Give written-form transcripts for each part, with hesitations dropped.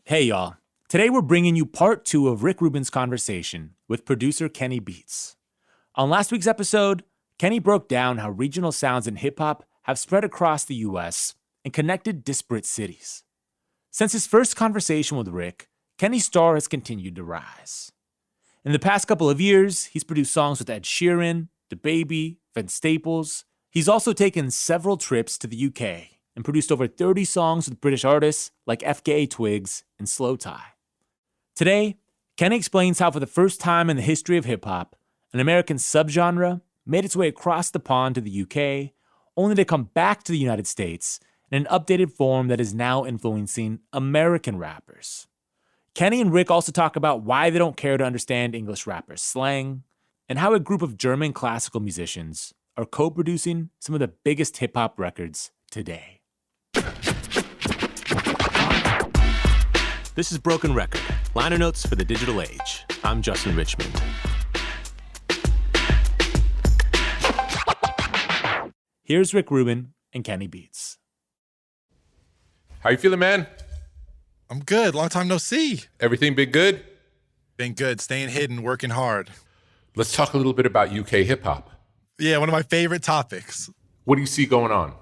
Hey y'all, today we're bringing you part 2 of Rick Rubin's conversation with producer Kenny Beats. On last week's episode, Kenny broke down how regional sounds in hip-hop have spread across the US and connected disparate cities. Since his first conversation with Rick, Kenny's star has continued to rise. In the past couple of years, he's produced songs with Ed Sheeran, DaBaby, Vince Staples. He's also taken several trips to the UK and produced over 30 songs with British artists like FKA Twigs and Slowthai. Today, Kenny explains how for the first time in the history of hip-hop, an American subgenre made its way across the pond to the UK, only to come back to the United States in an updated form that is now influencing American rappers. Kenny and Rick also talk about why they don't care to understand English rappers' slang, and how a group of German classical musicians are co-producing some of the biggest hip-hop records today. This is Broken Record, liner notes for the digital age. I'm Justin Richmond. Here's Rick Rubin and Kenny Beats. How you feeling, man? I'm good. Long time no see. Everything been good? Been good. Staying hidden, working hard. Let's talk a little bit about UK hip-hop. Yeah, one of my favorite topics. What do you see going on?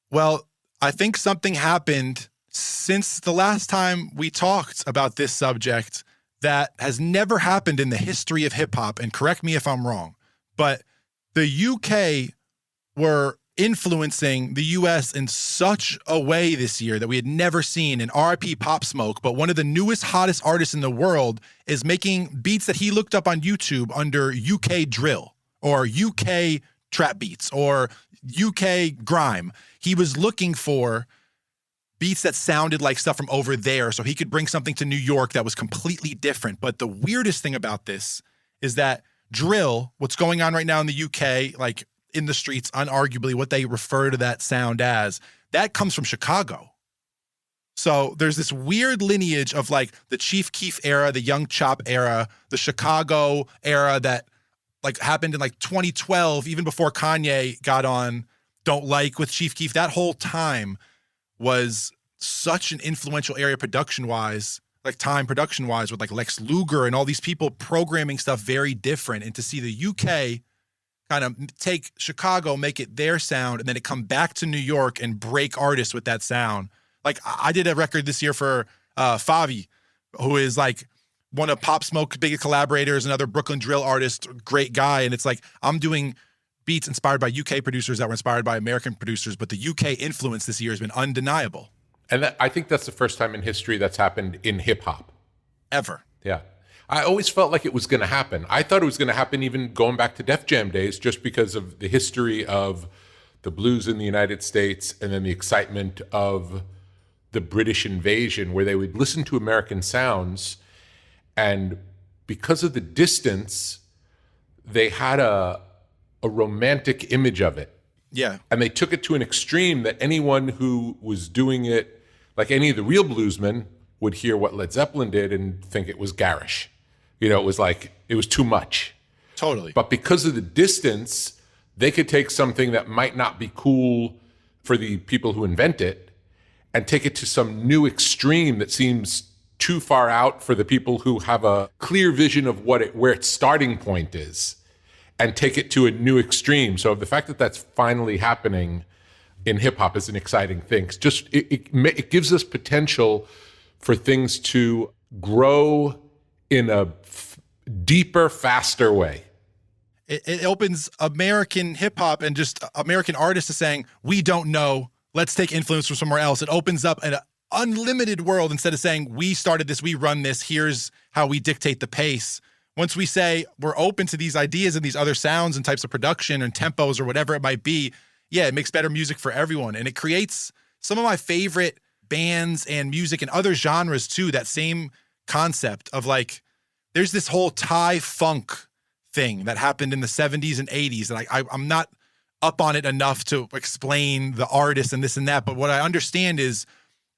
Well, I think something happened since the last time we talked about this subject that has never happened in the history of hip-hop, and correct me if I'm wrong, but the UK were influencing the US in such a way this year that we had never seen. In RIP Pop Smoke, but one of the newest, hottest artists in the world is making beats that he looked up on YouTube under UK drill or UK trap beats or UK grime. He was looking for beats that sounded like stuff from over there so he could bring something to New York that was completely different. But the weirdest thing about this is that drill, what's going on right now in the UK, like in the streets, unarguably what they refer to that sound as, that comes from Chicago. So there's this weird lineage of like the Chief Keef era, the Young Chop era, the Chicago era that like happened in like 2012, even before Kanye got on Don't Like with Chief Keef. That whole time was such an influential area production-wise, like time production-wise, with like Lex Luger and all these people programming stuff very different. And to see the UK kind of take Chicago, make it their sound, and then it come back to New York and break artists with that sound. Like I did a record this year for Favi, who is like one of Pop Smoke's biggest collaborators, another Brooklyn drill artist, great guy. And it's like I'm doing beats inspired by UK producers that were inspired by American producers, but the UK influence this year has been undeniable. And I think that's the first time in history that's happened in hip-hop. Ever. Yeah. I always felt like it was going to happen. I thought it was going to happen even going back to Def Jam days just because of the history of the blues in the United States and then the excitement of the British invasion where they would listen to American sounds, and because of the distance, they had a romantic image of it. Yeah. And they took it to an extreme that anyone who was doing it, like any of the real bluesmen, would hear what Led Zeppelin did and think it was garish. You know, it was like, it was too much. Totally. But because of the distance, they could take something that might not be cool for the people who invent it and take it to some new extreme that seems too far out for the people who have a clear vision of where its starting point is, and take it to a new extreme. So the fact that that's finally happening in hip hop is an exciting thing. Just it gives us potential for things to grow in a deeper, faster way. It opens American hip hop and just American artists to saying, we don't know, let's take influence from somewhere else. It opens up an unlimited world instead of saying, we started this, we run this, here's how we dictate the pace. Once we say we're open to these ideas and these other sounds and types of production and tempos or whatever it might be, yeah, it makes better music for everyone. And it creates some of my favorite bands and music and other genres too, that same concept of like, there's this whole Thai funk thing that happened in the 70s and 80s. And I'm not up on it enough to explain the artists and this and that. But what I understand is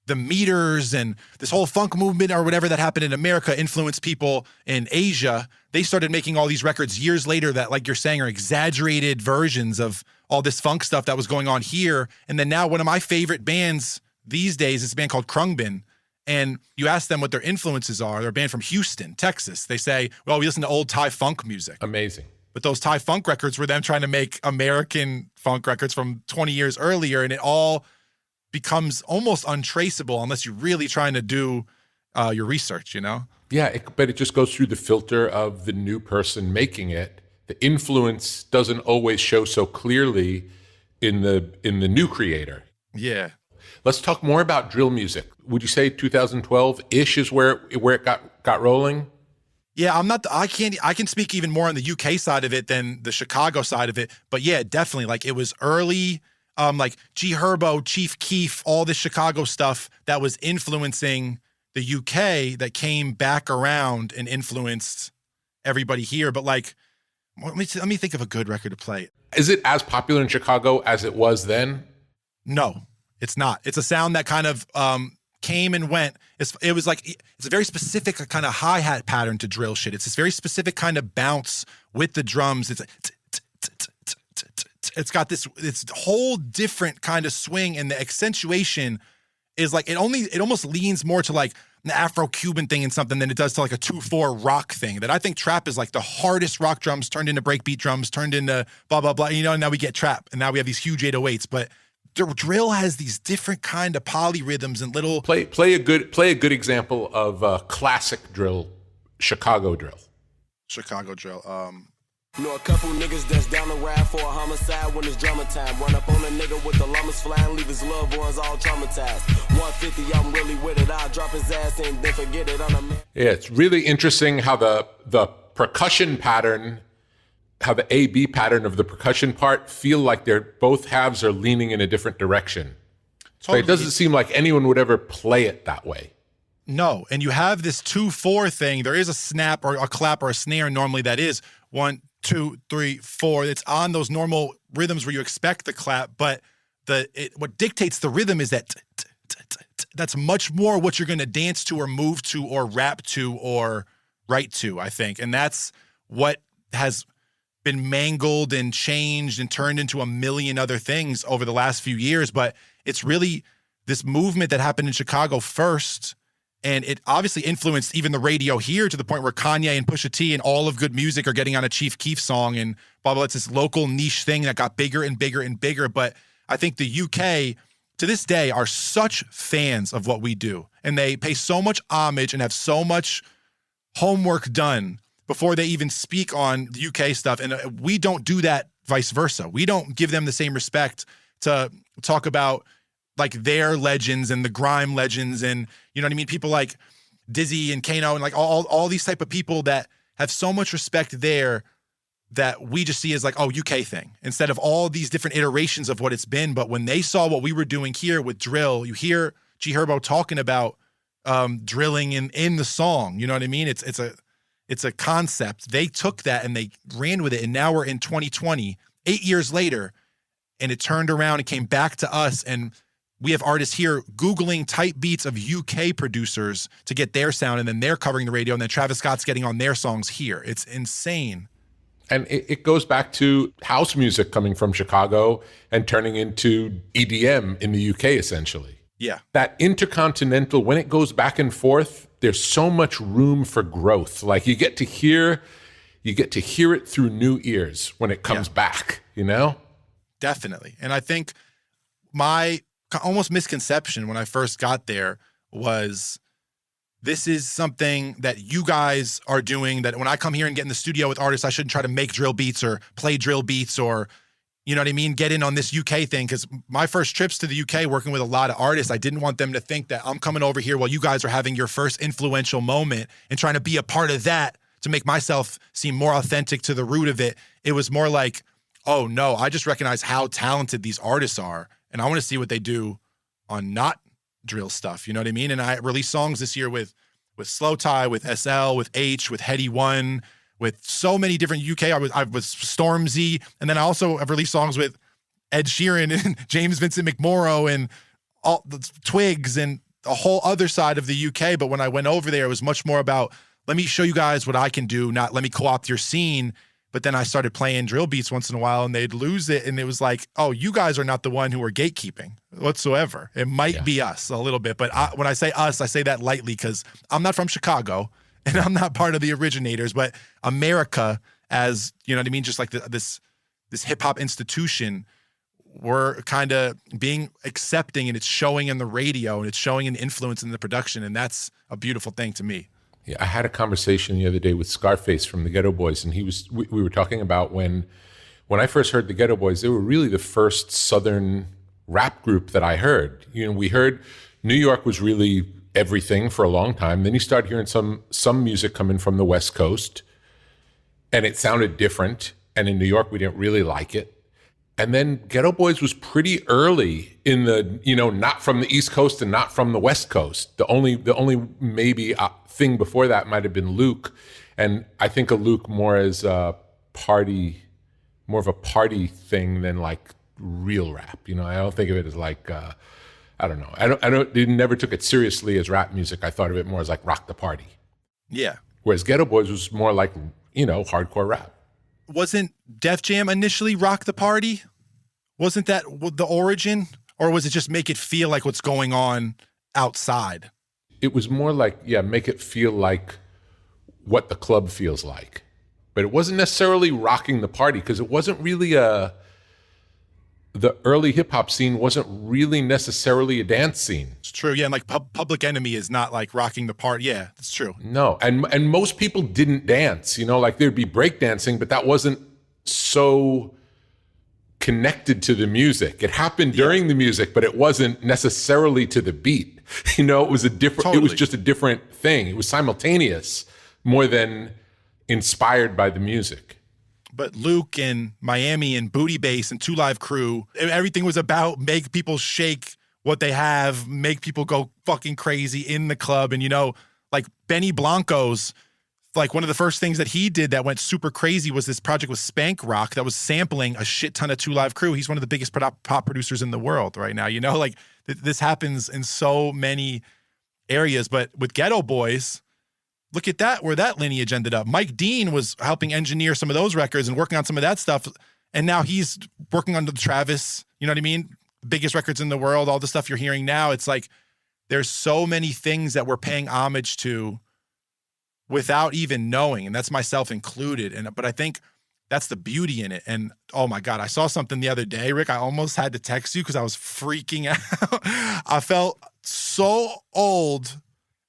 the meters and this whole funk movement or whatever that happened in America influenced people in Asia. They started making all these records years later that, like you're saying, are exaggerated versions of all this funk stuff that was going on here. And then now one of my favorite bands these days is a band called Krungbin. and you ask them what their influences are. They're a band from Houston, Texas. They say, well, we listen to old Thai funk music. Amazing. But those Thai funk records were them trying to make American funk records from 20 years earlier, and it all becomes almost untraceable unless you're really trying to do your research, you know? Yeah, but it just goes through the filter of the new person making it. The influence doesn't always show so clearly in the new creator. Yeah. Let's talk more about drill music. Would you say 2012-ish is where it got rolling? Yeah, I can speak even more on the UK side of it than the Chicago side of it. But yeah, definitely. Like, it was early, like G Herbo, Chief Keef, all this Chicago stuff that was influencing the UK that came back around and influenced everybody here. But like, let me think of a good record to play. Is it as popular in Chicago as it was then? No, it's not. It's a sound that kind of came and went. It's a very specific kind of hi-hat pattern to drill shit. It's this very specific kind of bounce with the drums. It's got this whole different kind of swing, and the accentuation is like it almost leans more to like an Afro-Cuban thing and something than it does to like a 2/4 rock thing. That I think trap is like the hardest rock drums turned into breakbeat drums, turned into blah, blah, blah. And now we get trap, and now we have these huge 808s. But drill has these different kind of polyrhythms and little... Play a good example of classic drill, Chicago drill. Chicago drill. Know a couple niggas that's down the ride for a homicide when it's drama time. Run up on a nigga with the llamas flying, leave his loved ones all traumatized. 150, I'm really with it. I'll drop his ass and then forget it on a man. Yeah, it's really interesting how the percussion pattern, how the A-B pattern of the percussion part feel like both halves are leaning in a different direction. Totally. So it doesn't seem like anyone would ever play it that way. No, and you have this 2/4 thing. There is a snap or a clap or a snare normally that is 1, 2, 3, 4. It's on those normal rhythms where you expect the clap, but what dictates the rhythm is that that's much more what you're going to dance to or move to or rap to or write to, I think. And that's what has been mangled and changed and turned into a million other things over the last few years. But it's really this movement that happened in Chicago first. And it obviously influenced even the radio here to the point where Kanye and Pusha T and all of good music are getting on a Chief Keef song and blah, blah. It's this local niche thing that got bigger and bigger and bigger. But I think the UK, to this day, are such fans of what we do. And they pay so much homage and have so much homework done before they even speak on the UK stuff. And we don't do that vice versa. We don't give them the same respect to talk about like their legends and the grime legends and, you know what I mean? People like Dizzy and Kano and like all these type of people that have so much respect there that we just see as like, oh, UK thing, instead of all these different iterations of what it's been. But when they saw what we were doing here with drill, you hear G Herbo talking about drilling in the song. You know what I mean? It's a concept. They took that and they ran with it. And now we're in 2020, 8 years later, and it turned around and came back to us. And we have artists here Googling type beats of UK producers to get their sound, and then they're covering the radio, and then Travis Scott's getting on their songs here. It's insane. And it goes back to house music coming from Chicago and turning into EDM in the UK, essentially. Yeah. That intercontinental, when it goes back and forth, there's so much room for growth. Like you get to hear it through new ears when it comes back, you know? Definitely. And I think my almost misconception when I first got there was this is something that you guys are doing, that when I come here and get in the studio with artists, I shouldn't try to make drill beats or play drill beats or, you know what I mean, get in on this UK thing. Because my first trips to the UK working with a lot of artists, I didn't want them to think that I'm coming over here while you guys are having your first influential moment and trying to be a part of that to make myself seem more authentic to the root of it. It was more like, oh no, I just recognize how talented these artists are, and I want to see what they do on not drill stuff. You know what I mean? And I released songs this year with Slowthai, with SL, with H, with Heady One, with so many different UK. I was Stormzy, and then I also have released songs with Ed Sheeran and James Vincent McMorrow and all the Twigs and a whole other side of the UK. But when I went over there, it was much more about, let me show you guys what I can do, not let me co-opt your scene. But then I started playing drill beats once in a while and they'd lose it. And it was like, oh, you guys are not the one who are gatekeeping whatsoever. It might be us a little bit. But when I say us, I say that lightly because I'm not from Chicago and I'm not part of the originators. But America, as, you know what I mean? Just like this hip hop institution, we're kind of being accepting, and it's showing in the radio and it's showing an influence in the production. And that's a beautiful thing to me. Yeah, I had a conversation the other day with Scarface from the Ghetto Boys, and we were talking about when I first heard the Ghetto Boys, they were really the first Southern rap group that I heard. You know, we heard New York was really everything for a long time. Then you start hearing some music coming from the West Coast, and it sounded different. And in New York, we didn't really like it. And then Ghetto Boys was pretty early in the, you know, not from the East Coast and not from the West Coast. The only maybe thing before that might have been Luke. And I think of Luke more as more of a party thing than like real rap. You know, I don't think of it as like, I don't know. They never took it seriously as rap music. I thought of it more as like rock the party. Yeah. Whereas Ghetto Boys was more like, you know, hardcore rap. Wasn't Def Jam initially rock the party? Wasn't that the origin? Or was it just make it feel like what's going on outside? It was more like, yeah, make it feel like what the club feels like. But it wasn't necessarily rocking the party because it wasn't really the early hip hop scene wasn't really necessarily a dance scene. It's true. Yeah. And like Public Enemy is not like rocking the party. Yeah, that's true. No. And most people didn't dance, you know, like there'd be breakdancing, but that wasn't so connected to the music. It happened during the music, but it wasn't necessarily to the beat. You know, it was it was just a different thing. It was simultaneous more than inspired by the music. But Luke and Miami and Booty Bass and 2 Live Crew, everything was about make people shake what they have, make people go fucking crazy in the club. And, you know, like Benny Blanco's, like one of the first things that he did that went super crazy was this project with Spank Rock that was sampling a shit ton of 2 Live Crew. He's one of the biggest pop producers in the world right now. You know, like this happens in so many areas. But with Ghetto Boys, look at that, where that lineage ended up. Mike Dean was helping engineer some of those records and working on some of that stuff. And now he's working on the Travis, you know what I mean? Biggest records in the world, all the stuff you're hearing now. It's like there's so many things that we're paying homage to without even knowing. And that's myself included. But I think that's the beauty in it. And oh my God, I saw something the other day, Rick. I almost had to text you because I was freaking out. I felt so old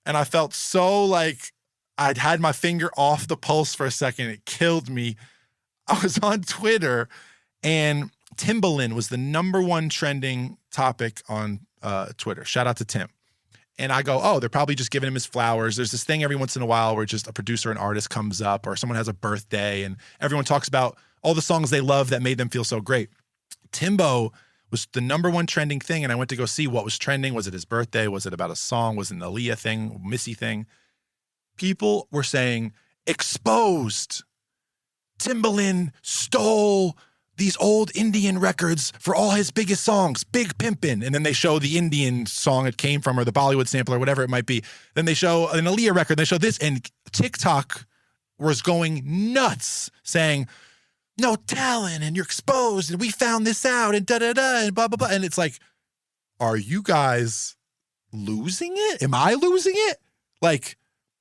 and I felt so like, I'd had my finger off the pulse for a second. It killed me. I was on Twitter and Timbaland was the #1 trending topic on Twitter. Shout out to Tim. And I go, oh, they're probably just giving him his flowers. There's this thing every once in a while where just a producer and artist comes up or someone has a birthday and everyone talks about all the songs they love that made them feel so great. Timbo was the #1 trending thing. And I went to go see what was trending. Was it his birthday? Was it about a song? Was it an Aaliyah thing, Missy thing? People were saying, exposed. Timbaland stole these old Indian records for all his biggest songs, Big Pimpin'. And then they show the Indian song it came from or the Bollywood sample or whatever it might be. Then they show an Aaliyah record. They show this. And TikTok was going nuts saying, no talent and you're exposed and we found this out and da-da-da and blah, blah, blah. And it's like, are you guys losing it? Am I losing it? Like,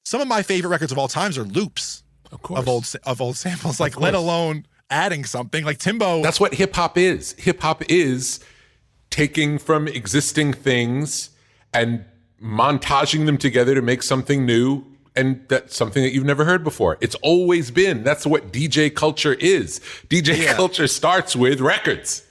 some of my favorite records of all times are loops of old samples, like let alone adding something like Timbo. That's what hip hop is. Hip hop is taking from existing things and montaging them together to make something new, and that's something that you've never heard before. It's always been. That's what DJ culture is. DJ culture starts with records.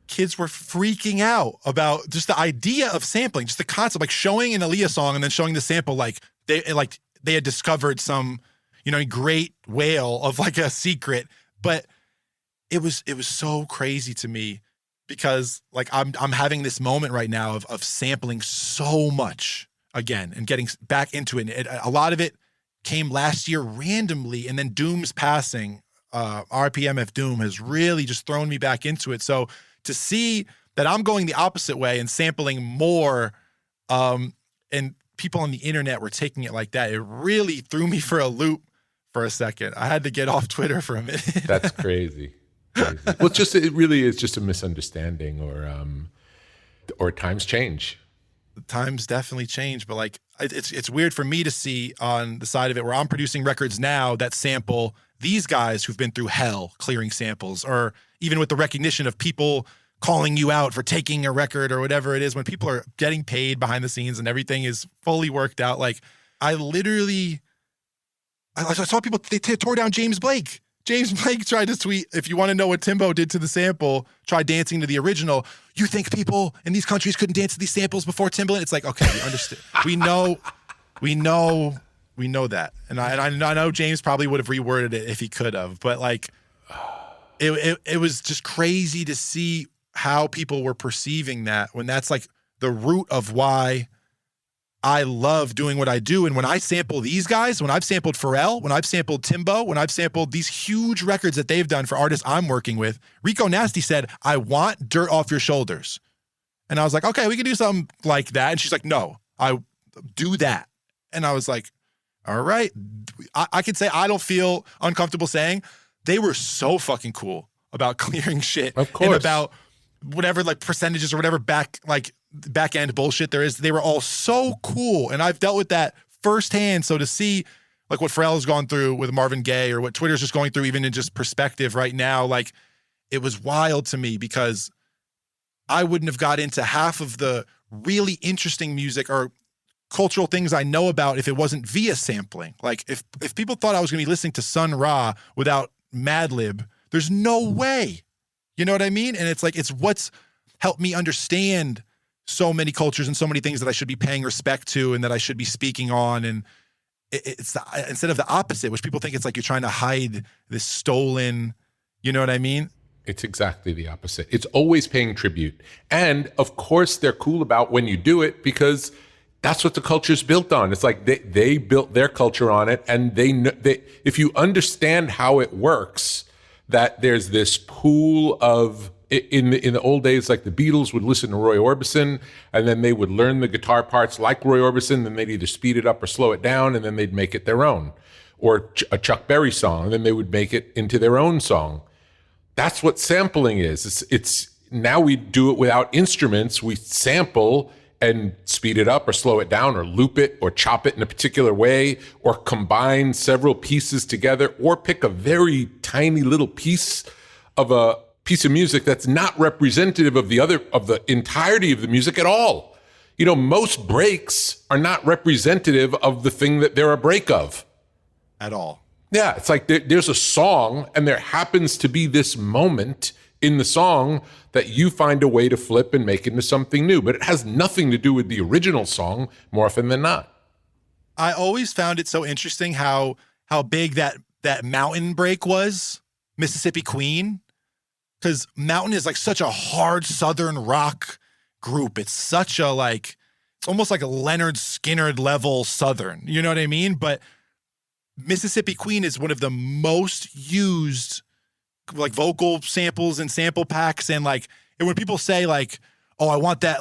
Kids were freaking out about just the idea of sampling, just the concept, like showing an Aaliyah song and then showing the sample like they had discovered some, you know, great whale of like a secret. But it was so crazy to me because like I'm having this moment right now of sampling so much again and getting back into it. A lot of it came last year randomly, and then Doom's passing, RPMF Doom has really just thrown me back into it. So to see that I'm going the opposite way and sampling more, and people on the internet were taking it like that, it really threw me for a loop for a second. I had to get off Twitter for a minute. That's crazy. Well, it really is just a misunderstanding, or times change. Times definitely change, but like it's weird for me to see on the side of it where I'm producing records now that sample these guys who've been through hell clearing samples, or even with the recognition of people calling you out for taking a record or whatever it is, when people are getting paid behind the scenes and everything is fully worked out. Like I saw people, they tore down James Blake. James Blake tried to tweet, if you want to know what Timbo did to the sample, try dancing to the original. You think people in these countries couldn't dance to these samples before Timbaland? It's like, okay, we understand. We know that. And I know James probably would have reworded it if he could have, but like it was just crazy to see how people were perceiving that, when that's like the root of why I love doing what I do. And when I sample these guys, when I've sampled Pharrell, when I've sampled Timbo, when I've sampled these huge records that they've done for artists I'm working with, Rico Nasty said, I want Dirt Off Your Shoulders. And I was like, okay, we can do something like that. And she's like, no, I do that. And I was like, all right. I could say I don't feel uncomfortable saying they were so fucking cool about clearing shit. Of course. And about whatever like percentages or whatever back end bullshit there is. They were all so cool. And I've dealt with that firsthand. So to see like what Pharrell has gone through with Marvin Gaye, or what Twitter's just going through, even in just perspective right now, like it was wild to me, because I wouldn't have got into half of the really interesting music or cultural things I know about if it wasn't via sampling. Like if people thought I was going to be listening to Sun Ra without Madlib, there's no way. You know what I mean? And it's like, it's what's helped me understand so many cultures and so many things that I should be paying respect to and that I should be speaking on. And it's instead of the opposite, which people think it's like you're trying to hide this stolen, you know what I mean? It's exactly the opposite. It's always paying tribute. And of course they're cool about when you do it, because that's what the culture's built on. It's like they built their culture on it. And they if you understand how it works, that there's this pool of, in the old days, like the Beatles would listen to Roy Orbison, and then they would learn the guitar parts like Roy Orbison, then they'd either speed it up or slow it down, and then they'd make it their own. Or a Chuck Berry song, and then they would make it into their own song. That's what sampling is. It's now we do it without instruments. We sample and speed it up or slow it down or loop it or chop it in a particular way or combine several pieces together or pick a very tiny little piece of music that's not representative of the entirety of the music at all. You know, most breaks are not representative of the thing that they're a break of. At all. Yeah, it's like there's a song and there happens to be this moment in the song that you find a way to flip and make into something new, but it has nothing to do with the original song more often than not. I always found it so interesting how big that Mountain break was, Mississippi Queen, because Mountain is like such a hard Southern rock group. It's such a it's almost like a Leonard Skinner level Southern, you know what I mean? But Mississippi Queen is one of the most used like vocal samples and sample packs. And when people say like, oh, I want that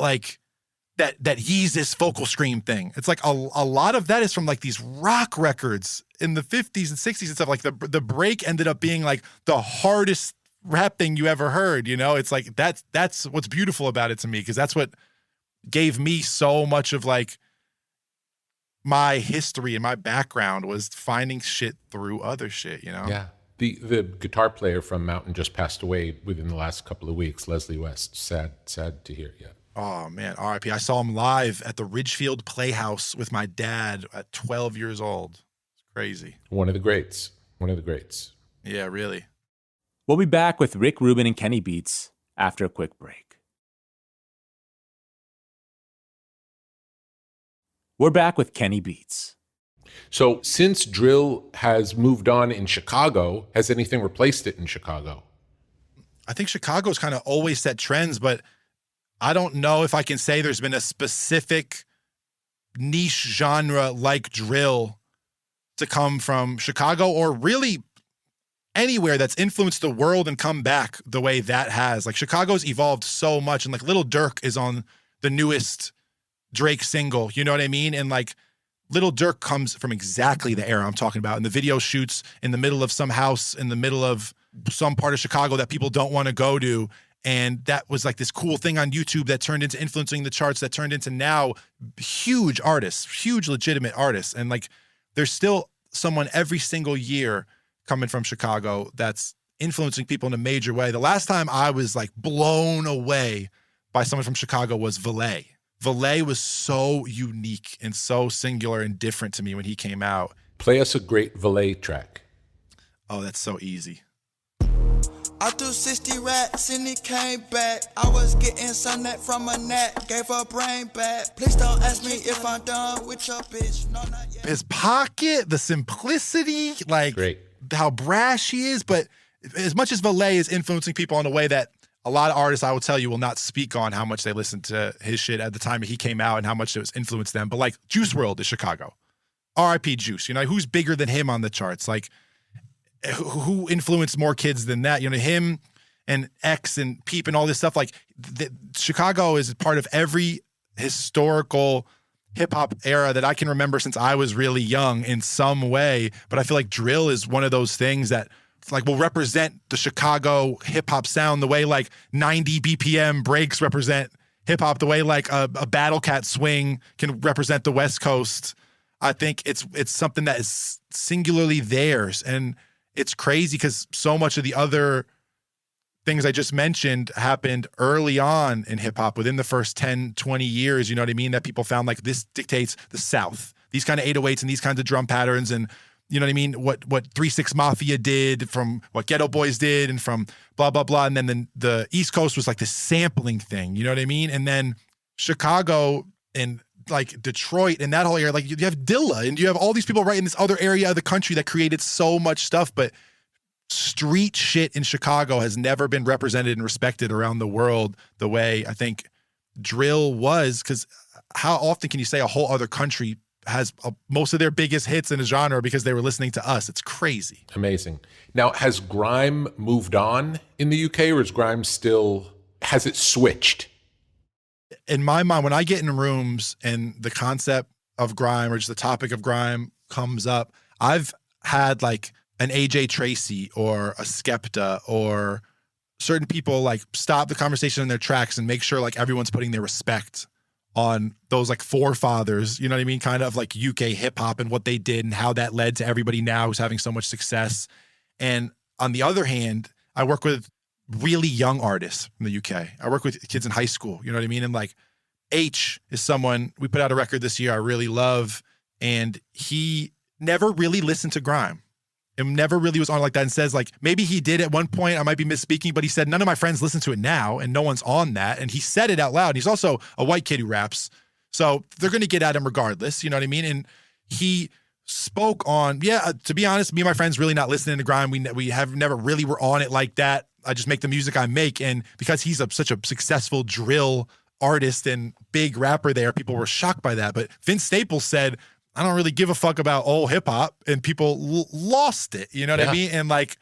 that Yeezus vocal scream thing, it's like a lot of that is from like these rock records in the 50s and 60s and stuff. Like the break ended up being like the hardest rap thing you ever heard, you know? It's like that's what's beautiful about it to me, because that's what gave me so much of like my history and my background, was finding shit through other shit, you know? Yeah. The guitar player from Mountain just passed away within the last couple of weeks, Leslie West. Sad to hear, yeah. Oh, man, R.I.P. I saw him live at the Ridgefield Playhouse with my dad at 12 years old. It's crazy. One of the greats. Yeah, really. We'll be back with Rick Rubin and Kenny Beats after a quick break. We're back with Kenny Beats. So since drill has moved on in Chicago, has anything replaced it in Chicago? I think Chicago's kind of always set trends, but I don't know if I can say there's been a specific niche genre like drill to come from Chicago, or really anywhere that's influenced the world and come back the way that has. Like Chicago's evolved so much, and like Lil Durk is on the newest Drake single, you know what I mean? And like Lil Durk comes from exactly the era I'm talking about. And the video shoots in the middle of some house, in the middle of some part of Chicago that people don't want to go to. And that was like this cool thing on YouTube that turned into influencing the charts, that turned into now huge artists, huge legitimate artists. And like, there's still someone every single year coming from Chicago that's influencing people in a major way. The last time I was like blown away by someone from Chicago was Valet. Valet was so unique and so singular and different to me when he came out. Play us a great Valet track. Oh, that's so easy. I threw 60 rats and it came back. I was getting some net from a net, gave her brain back. Please don't ask me if I'm done with your bitch. No, not yet. His pocket, the simplicity, like Great. how brash he is. But as much as Valet is influencing people in a way that a lot of artists, I will tell you, will not speak on how much they listened to his shit at the time he came out and how much it was influenced them. But like Juice WRLD is Chicago. R.I.P. Juice. You know, who's bigger than him on the charts? Like, who influenced more kids than that? You know, him and X and Peep and all this stuff. Like, Chicago is part of every historical hip-hop era that I can remember since I was really young in some way. But I feel like drill is one of those things that like will represent the Chicago hip-hop sound the way like 90 BPM breaks represent hip-hop, the way like a Battle Cat swing can represent the West Coast. I think it's something that is singularly theirs. And it's crazy because so much of the other things I just mentioned happened early on in hip hop within the first 10, 20 years, you know what I mean? That people found like this dictates the South, these kind of 808s and these kinds of drum patterns. And you know what I mean? What 3 6 Mafia did, from what Ghetto Boys did, and from blah, blah, blah. And then the East Coast was like this sampling thing, you know what I mean? And then Chicago and like Detroit and that whole area, like you have Dilla and you have all these people right in this other area of the country that created so much stuff, but street shit in Chicago has never been represented and respected around the world the way I think drill was. Because how often can you say a whole other country has most of their biggest hits in a genre because they were listening to us? It's crazy. Amazing. Now, has grime moved on in the UK, or is grime still, has it switched? In my mind, when I get in rooms and the concept of grime or just the topic of grime comes up, I've had like an AJ Tracy or a Skepta or certain people like stop the conversation in their tracks and make sure like everyone's putting their respect on those like forefathers, you know what I mean? Kind of like UK hip hop and what they did and how that led to everybody now who's having so much success. And on the other hand, I work with really young artists from the UK. I work with kids in high school, you know what I mean? And like H is someone, we put out a record this year I really love, and he never really listened to grime. And never really was on like that, and says like, maybe he did at one point, I might be misspeaking, but he said, none of my friends listen to it now and no one's on that. And he said it out loud. And he's also a white kid who raps. So they're going to get at him regardless. You know what I mean? And he spoke on, to be honest, me and my friends really not listening to grime. We have never really were on it like that. I just make the music I make. And because he's such a successful drill artist and big rapper there, people were shocked by that. But Vince Staples said, I don't really give a fuck about old hip hop, and people lost it. You know what I mean? And like,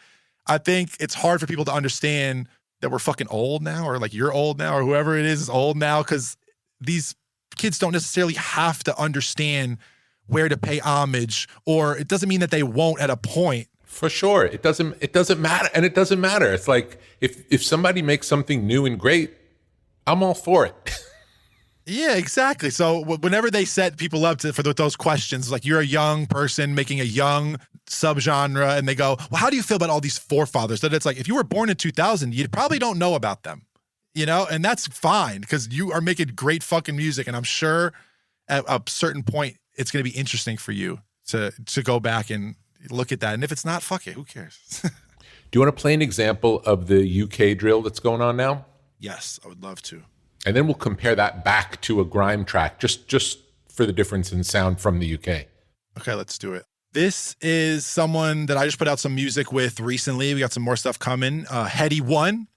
I think it's hard for people to understand that we're fucking old now, or like you're old now, or whoever it is old now. Cause these kids don't necessarily have to understand where to pay homage, or it doesn't mean that they won't at a point. For sure. It doesn't matter. And it doesn't matter. It's like, if somebody makes something new and great, I'm all for it. Yeah, exactly. So whenever they set people up for those questions, like you're a young person making a young subgenre, and they go, well, how do you feel about all these forefathers? That it's like, if you were born in 2000, you probably don't know about them, you know? And that's fine, because you are making great fucking music. And I'm sure at a certain point, it's going to be interesting for you to go back and look at that. And if it's not, fuck it, who cares? Do you want to play an example of the UK drill that's going on now? Yes, I would love to. And then we'll compare that back to a grime track, just for the difference in sound from the UK. Okay, let's do it. This is someone that I just put out some music with recently. We got some more stuff coming. Heady One,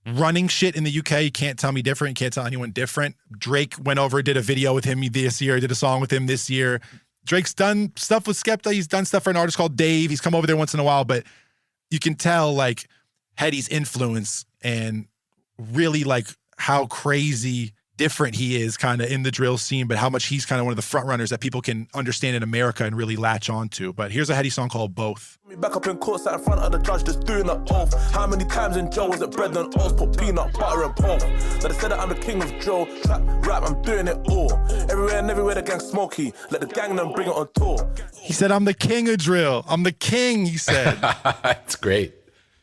running shit in the UK. You can't tell me different. You can't tell anyone different. Drake went over, did a video with him this year, did a song with him this year. Drake's done stuff with Skepta. He's done stuff for an artist called Dave. He's come over there once in a while, but you can tell like Heady's influence and really like how crazy different he is kind of in the drill scene, but how much he's kind of one of the front runners that people can understand in America and really latch onto. But here's a heady song called Both. Back up in court, sat in front of the judge, just doing an oath. How many times in jail was it bread and oats, put peanut butter and pork? So they said that I'm the king of drill, trap, rap, I'm doing it all. Everywhere and everywhere the gang smoky, let the gang them bring it on tour. He said, I'm the king of drill. I'm the king, he said. That's great.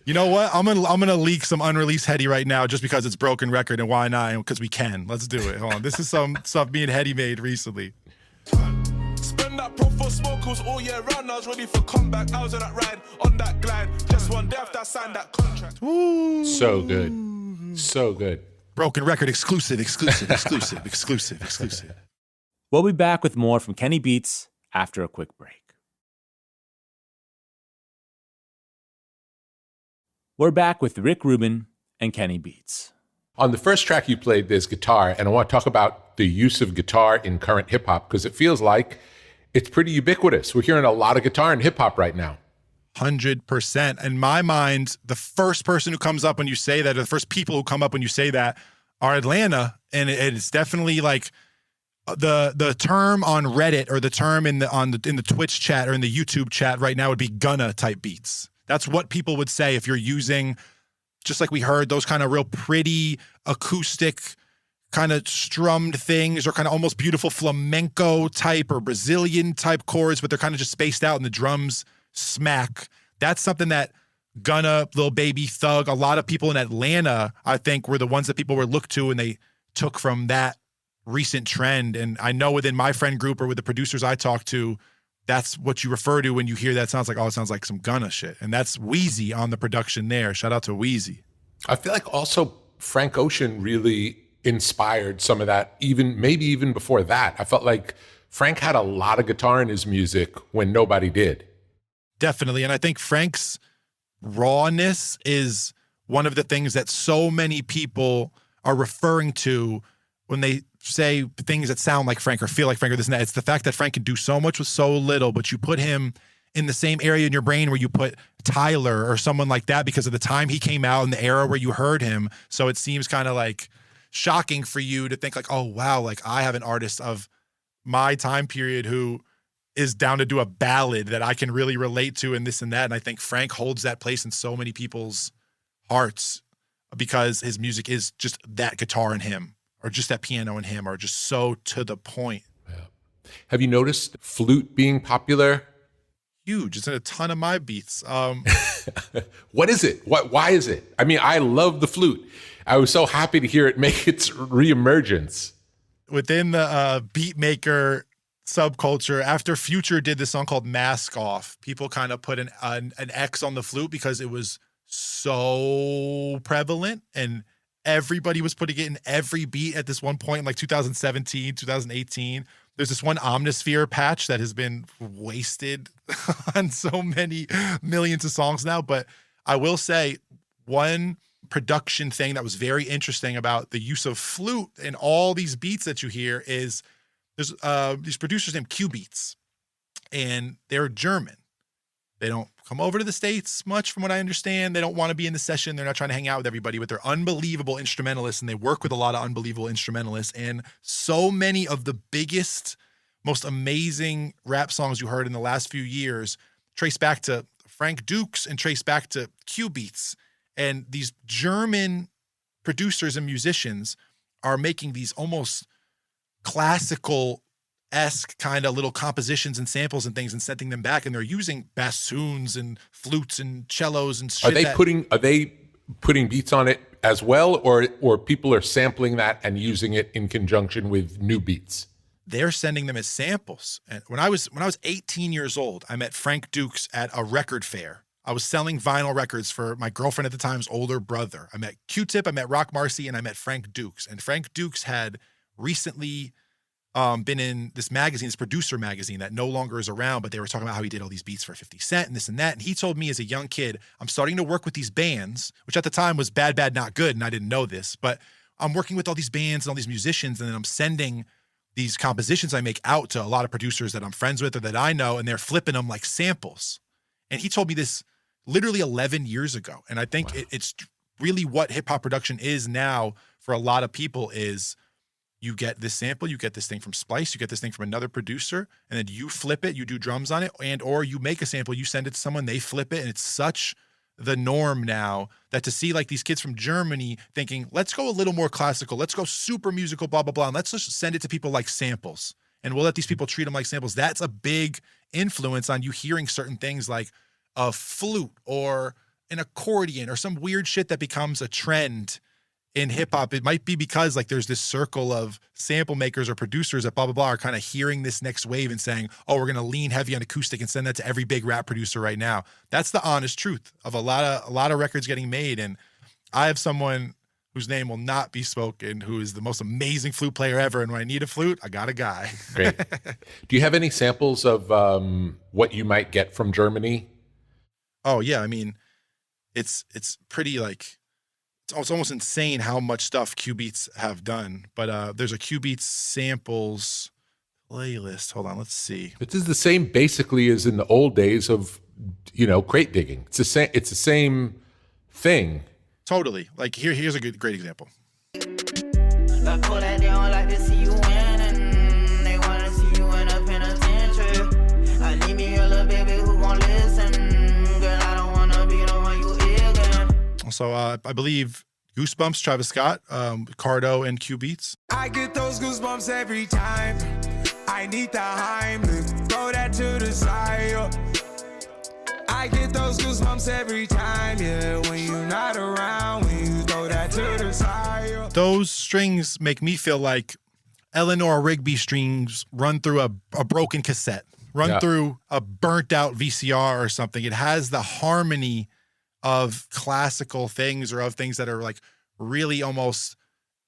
You know what? I'm gonna leak some unreleased Heady right now just because it's broken record, and why not? Because we can. Let's do it. Hold on. This is some stuff me and Heady made recently. Spend that pro for smokers all year round. I was ready for comeback. I was on that ride, on that glide. Just one day after I signed that contract. Ooh. So good. So good. Broken record exclusive. We'll be back with more from Kenny Beats after a quick break. We're back with Rick Rubin and Kenny Beats. On the first track you played, there's guitar, and I want to talk about the use of guitar in current hip-hop because it feels like it's pretty ubiquitous. We're hearing a lot of guitar in hip-hop right now. 100%. In my mind, the first person who comes up when you say that, or the first people who come up when you say that, are Atlanta, and it's definitely like the term on Reddit or the term in the Twitch chat or in the YouTube chat right now would be Gunna type beats. That's what people would say if you're using, just like we heard, those kind of real pretty acoustic kind of strummed things or kind of almost beautiful flamenco type or Brazilian type chords, but they're kind of just spaced out and the drums smack. That's something that Gunna, Lil Baby, Thug, a lot of people in Atlanta, I think, were the ones that people were looked to and they took from that recent trend. And I know within my friend group or with the producers I talk to, that's what you refer to when you hear that. Sounds like, oh, it sounds like some Gunna shit. And that's Wheezy on the production there. Shout out to Wheezy. I feel like also Frank Ocean really inspired some of that, maybe even before that. I felt like Frank had a lot of guitar in his music when nobody did. Definitely. And I think Frank's rawness is one of the things that so many people are referring to when they say things that sound like Frank or feel like Frank or this and that. It's the fact that Frank can do so much with so little, but you put him in the same area in your brain where you put Tyler or someone like that because of the time he came out and the era where you heard him. So it seems kind of like shocking for you to think like, oh, wow, like I have an artist of my time period who is down to do a ballad that I can really relate to and this and that. And I think Frank holds that place in so many people's hearts because his music is just that guitar in him or just that piano in him or just so to the point. Yeah. Have you noticed flute being popular? Huge. It's in a ton of my beats. What is it? Why is it? I mean, I love the flute. I was so happy to hear it make its reemergence. Within the beat maker subculture, after Future did this song called Mask Off, people kind of put an X on the flute because it was so prevalent and everybody was putting it in every beat at this one point in like 2017, 2018. There's this one Omnisphere patch that has been wasted on so many millions of songs now. But I will say one production thing that was very interesting about the use of flute in all these beats that you hear is there's these producers named Q Beats, and they're German. They don't come over to the States much from what I understand. They don't want to be in the session. They're not trying to hang out with everybody, but they're unbelievable instrumentalists and they work with a lot of unbelievable instrumentalists. And so many of the biggest, most amazing rap songs you heard in the last few years trace back to Frank Dukes and trace back to Q Beats. And these German producers and musicians are making these almost classical-esque kind of little compositions and samples and things and sending them back, and they're using bassoons and flutes and cellos and shit. Are they putting beats on it as well, or people are sampling that and using it in conjunction with new beats? They're sending them as samples. And when I was 18 years old, I met Frank Dukes at a record fair. I was selling vinyl records for my girlfriend at the time's older brother. I met Q-Tip, I met Rock Marcy, and I met Frank Dukes. And Frank Dukes had recently been in this magazine, this producer magazine that no longer is around, but they were talking about how he did all these beats for 50 Cent and this and that. And he told me as a young kid, I'm starting to work with these bands, which at the time was Bad, Bad, Not Good, and I didn't know this, but I'm working with all these bands and all these musicians, and then I'm sending these compositions I make out to a lot of producers that I'm friends with or that I know, and they're flipping them like samples. And he told me this literally 11 years ago. And I think it's really what hip hop production is now for a lot of people is you get this sample, you get this thing from Splice, you get this thing from another producer, and then you flip it, you do drums on it, and or you make a sample, you send it to someone, they flip it, and it's such the norm now that to see like these kids from Germany thinking, let's go a little more classical, let's go super musical, blah, blah, blah, and let's just send it to people like samples, and we'll let these people treat them like samples. That's a big influence on you hearing certain things like a flute or an accordion or some weird shit that becomes a trend in hip hop. It might be because like there's this circle of sample makers or producers that blah, blah, blah are kind of hearing this next wave and saying, oh, we're going to lean heavy on acoustic and send that to every big rap producer right now. That's the honest truth of a lot of records getting made. And I have someone whose name will not be spoken, who is the most amazing flute player ever. And when I need a flute, I got a guy. Great. Do you have any samples of what you might get from Germany? Oh yeah. I mean, it's pretty like, it's almost insane how much stuff Q-Beats have done. But there's a Q-Beats samples playlist. Hold on, let's see. This is the same basically as in the old days of, crate digging. It's the same thing. Totally. Like here's a great example. So I believe Goosebumps, Travis Scott, Cardo, and Q-Beats. I get those goosebumps every time. I need the Heimlich, throw that to the side. I get those goosebumps every time, yeah. When you're not around, when you throw that to the side. Those strings make me feel like Eleanor Rigby strings run through a broken cassette, through a burnt out VCR or something. It has the harmony of classical things or of things that are like really almost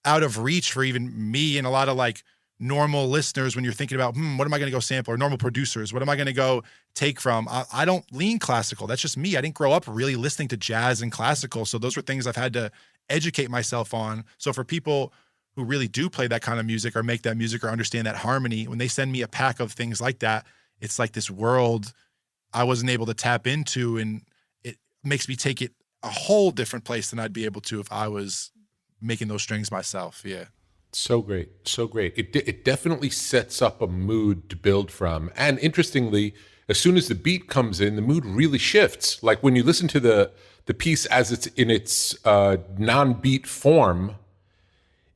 out of reach for even me and a lot of like normal listeners when you're thinking about, what am I going to go sample, or normal producers, what am I going to go take from? I don't lean classical. That's just me. I didn't grow up really listening to jazz and classical. So those were things I've had to educate myself on. So for people who really do play that kind of music or make that music or understand that harmony, when they send me a pack of things like that, it's like this world I wasn't able to tap into, and it makes me take it a whole different place than I'd be able to if I was making those strings myself. Yeah. So great. So great. It definitely sets up a mood to build from. And interestingly, as soon as the beat comes in, the mood really shifts. Like when you listen to the piece as it's in its non-beat form,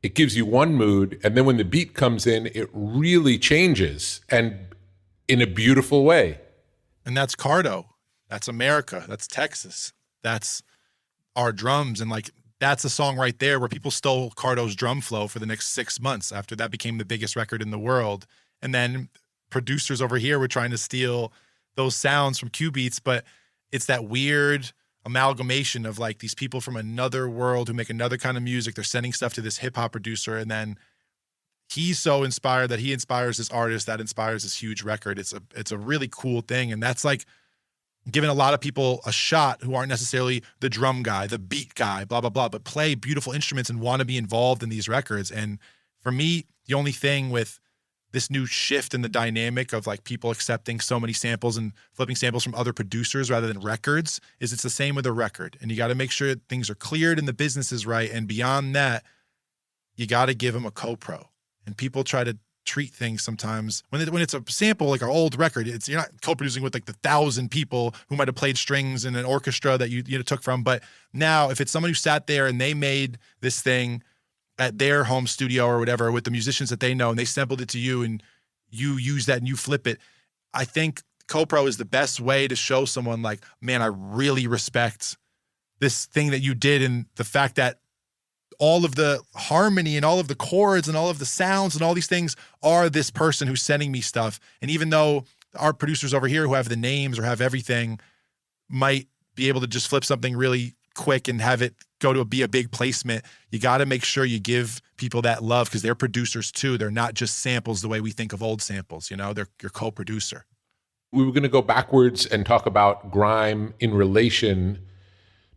it gives you one mood. And then when the beat comes in, it really changes, and in a beautiful way. And that's Cardo. That's America. That's Texas. That's our drums. And like, that's a song right there where people stole Cardo's drum flow for the next 6 months after that became the biggest record in the world. And then producers over here were trying to steal those sounds from Q-Beats, but it's that weird amalgamation of like these people from another world who make another kind of music. They're sending stuff to this hip hop producer, and then he's so inspired that he inspires this artist that inspires this huge record. It's a really cool thing. And that's like giving a lot of people a shot who aren't necessarily the drum guy, the beat guy, blah, blah, blah, but play beautiful instruments and want to be involved in these records. And for me, the only thing with this new shift in the dynamic of like people accepting so many samples and flipping samples from other producers rather than records is it's the same with a record. And you got to make sure things are cleared and the business is right. And beyond that, you got to give them a co-pro. And people try to treat things sometimes when it's a sample, like an old record, you're not co-producing with like the 1,000 people who might have played strings in an orchestra that you took from. But now if it's someone who sat there and they made this thing at their home studio or whatever with the musicians that they know, and they sampled it to you and you use that and you flip it, I think co-pro is the best way to show someone like, man, I really respect this thing that you did, and the fact that all of the harmony and all of the chords and all of the sounds and all these things are this person who's sending me stuff. And even though our producers over here who have the names or have everything might be able to just flip something really quick and have it go to be a big placement, you got to make sure you give people that love because they're producers too. They're not just samples the way we think of old samples, they're your co-producer. We were going to go backwards and talk about grime in relation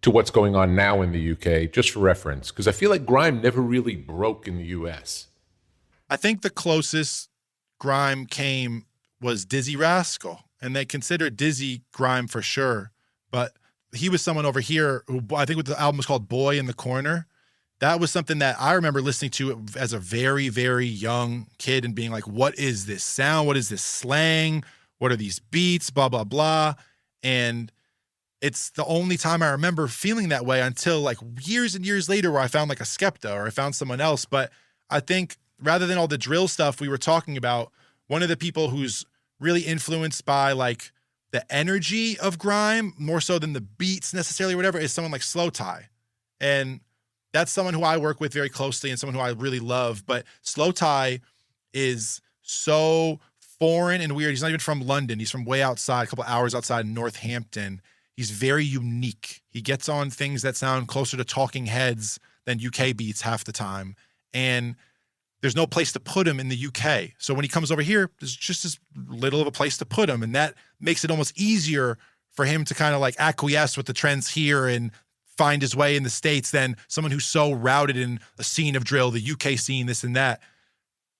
to what's going on now in the UK, just for reference, because I feel like grime never really broke in the US. I think the closest grime came was Dizzy Rascal, and they considered Dizzy grime for sure, but he was someone over here who I think the album was called Boy in the Corner, that was something that I remember listening to as a very, very young kid and being like, what is this sound? What is this slang? What are these beats? Blah, blah, blah. And it's the only time I remember feeling that way until like years and years later where I found like a Skepta or I found someone else. But I think rather than all the drill stuff we were talking about, one of the people who's really influenced by like the energy of grime more so than the beats necessarily or whatever is someone like Slowthai. And that's someone who I work with very closely and someone who I really love. But Slowthai is so foreign and weird. He's not even from London. He's from way outside, a couple hours outside Northampton. He's very unique. He gets on things that sound closer to Talking Heads than UK beats half the time. And there's no place to put him in the UK. So when he comes over here, there's just as little of a place to put him. And that makes it almost easier for him to kind of like acquiesce with the trends here and find his way in the States than someone who's so routed in a scene of drill, the UK scene, this and that.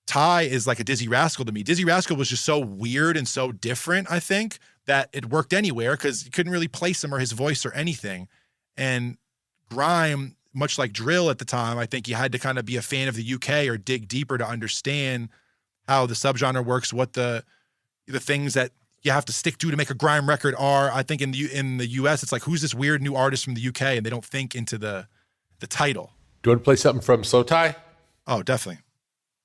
Ty is like a Dizzy Rascal to me. Dizzy Rascal was just so weird and so different, I think, that it worked anywhere because you couldn't really place him or his voice or anything. And grime, much like drill at the time, I think you had to kind of be a fan of the UK or dig deeper to understand how the subgenre works, what the things that you have to stick to make a grime record are. I think in the US, it's like, who's this weird new artist from the UK? And they don't think into the title. Do you want to play something from Slowthai? Oh, definitely.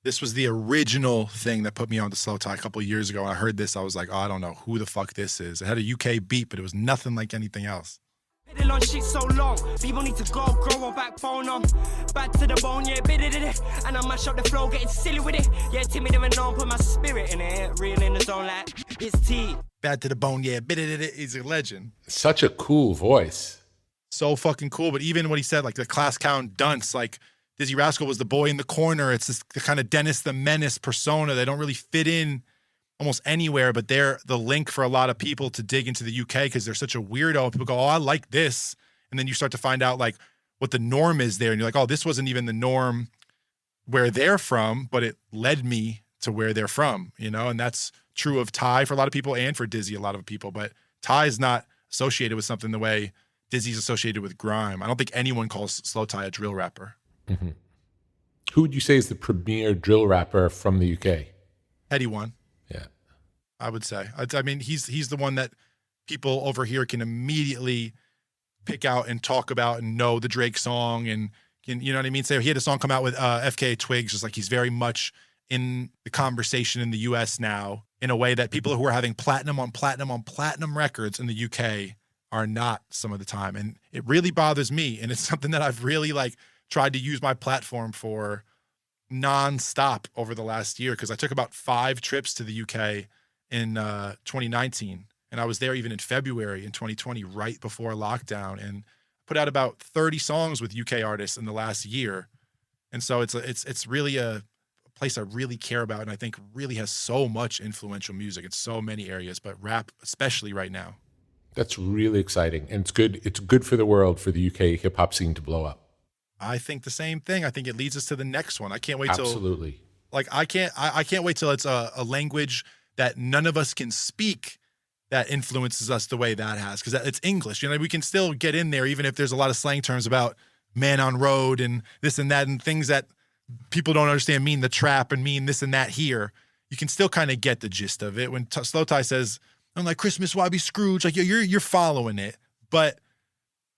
This was the original thing that put me on to Slowthai a couple of years ago. When I heard this, I was like, oh, I don't know who the fuck this is. It had a UK beat, but it was nothing like anything else. Been on shit so long, people need to grow a backbone on. Back to the bone, yeah, bit it. And I mash up the flow, getting silly with it. Yeah, timid and known, put my spirit in it. Real in the zone like it's tea. Bad to the bone, yeah, bit it. He's a legend. Such a cool voice. So fucking cool. But even what he said, like the class count dunce, like Dizzy Rascal was the boy in the corner. It's this kind of Dennis the Menace persona. They don't really fit in almost anywhere, but they're the link for a lot of people to dig into the UK because they're such a weirdo. People go, oh, I like this. And then you start to find out like what the norm is there. And you're like, oh, this wasn't even the norm where they're from, but it led me to where they're from, you know? And that's true of Ty for a lot of people and for Dizzy, a lot of people. But Ty is not associated with something the way Dizzy's associated with grime. I don't think anyone calls Slowthai a drill rapper. Mm-hmm. Who would you say is the premier drill rapper from the UK? Eddie One. Yeah, I would say. I mean, he's the one that people over here can immediately pick out and talk about and know the Drake song and you know what I mean? So he had a song come out with FKA Twigs, just like he's very much in the conversation in the US now in a way that people who are having platinum on platinum on platinum records in the UK are not some of the time. And it really bothers me. And it's something that I've really like tried to use my platform for nonstop over the last year because I took about 5 trips to the UK in 2019, and I was there even in February in 2020, right before lockdown, and put out about 30 songs with UK artists in the last year. And so it's really a place I really care about, and I think really has so much influential music in so many areas, but rap especially right now. That's really exciting, and it's good. It's good for the world for the UK hip hop scene to blow up. I think the same thing. I think it leads us to the next one. I can't wait till absolutely. Like I can't wait till it's a language that none of us can speak that influences us the way that has, because it's English. You know, we can still get in there even if there's a lot of slang terms about man on road and this and that and things that people don't understand mean the trap and mean this and that here. You can still kind of get the gist of it. When Slowthai says, I'm like, Christmas, why be Scrooge? Like you're following it. But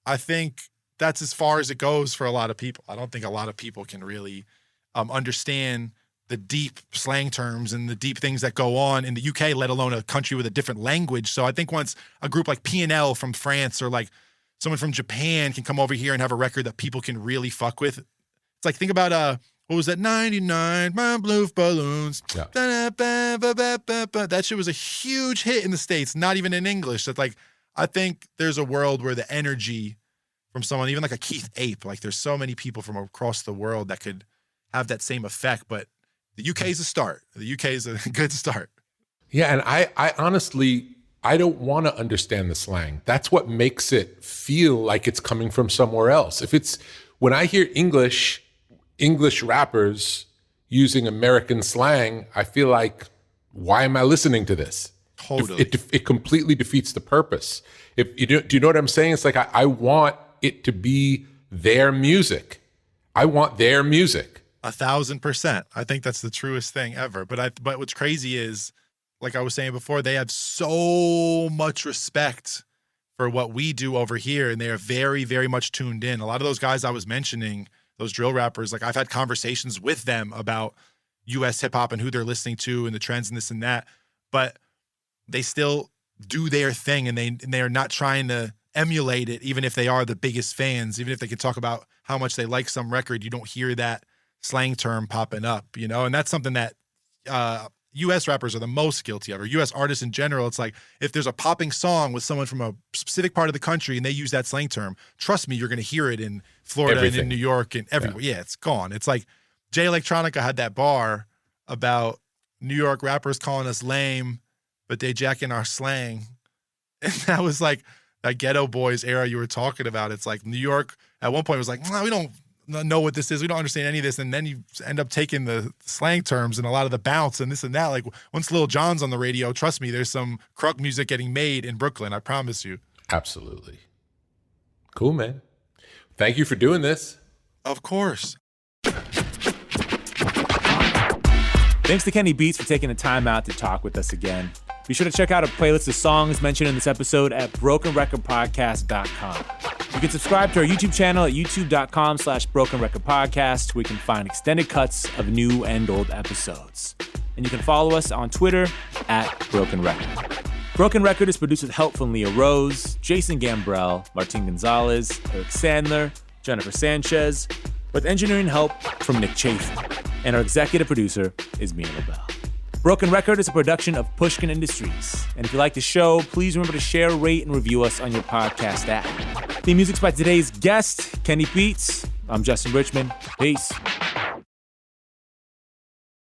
I think that's as far as it goes for a lot of people. I don't think a lot of people can really understand the deep slang terms and the deep things that go on in the UK, let alone a country with a different language. So I think once a group like P&L from France or like someone from Japan can come over here and have a record that people can really fuck with. It's like, think about, what was that? 99, my blue balloons. Yeah. That shit was a huge hit in the States, not even in English. That's like, I think there's a world where the energy from someone, even like a Keith Ape, like there's so many people from across the world that could have that same effect, but the UK is a start. The UK is a good start. Yeah, and I honestly, I don't want to understand the slang. That's what makes it feel like it's coming from somewhere else. When I hear English rappers using American slang, I feel like, why am I listening to this? Totally. It completely defeats the purpose. Do you know what I'm saying? It's like, I want it to be their music. I want their music. 1,000%. I think that's the truest thing ever. But what's crazy is, like I was saying before, they have so much respect for what we do over here, and they are very, very much tuned in. A lot of those guys I was mentioning, those drill rappers, like I've had conversations with them about U.S. hip hop and who they're listening to and the trends and this and that, but they still do their thing, and they are not trying to emulate it, even if they are the biggest fans. Even if they can talk about how much they like some record, you don't hear that slang term popping up, you know? And that's something that U.S. rappers are the most guilty of, or U.S. artists in general. It's like, if there's a popping song with someone from a specific part of the country and they use that slang term, trust me, you're going to hear it in Florida and in New York and everywhere. Yeah, it's gone. It's like Jay Electronica had that bar about New York rappers calling us lame, but they jacking our slang. And that was like that Ghetto Boys era you were talking about. It's like New York at one point was like, we don't know what this is. We don't understand any of this. And then you end up taking the slang terms and a lot of the bounce and this and that. Like once Lil Jon's on the radio, trust me, there's some crunk music getting made in Brooklyn. I promise you. Absolutely. Cool, man. Thank you for doing this. Of course. Thanks to Kenny Beats for taking the time out to talk with us again. Be sure to check out a playlist of songs mentioned in this episode at brokenrecordpodcast.com. You can subscribe to our YouTube channel at youtube.com/brokenrecordpodcast, where you can find extended cuts of new and old episodes. And you can follow us on Twitter at Broken Record. Broken Record is produced with help from Leah Rose, Jason Gambrell, Martin Gonzalez, Eric Sandler, Jennifer Sanchez, with engineering help from Nick Chafin. And our executive producer is Mia LaBelle. Broken Record is a production of Pushkin Industries. And if you like the show, please remember to share, rate, and review us on your podcast app. Theme music's by today's guest, Kenny Beats. I'm Justin Richmond. Peace.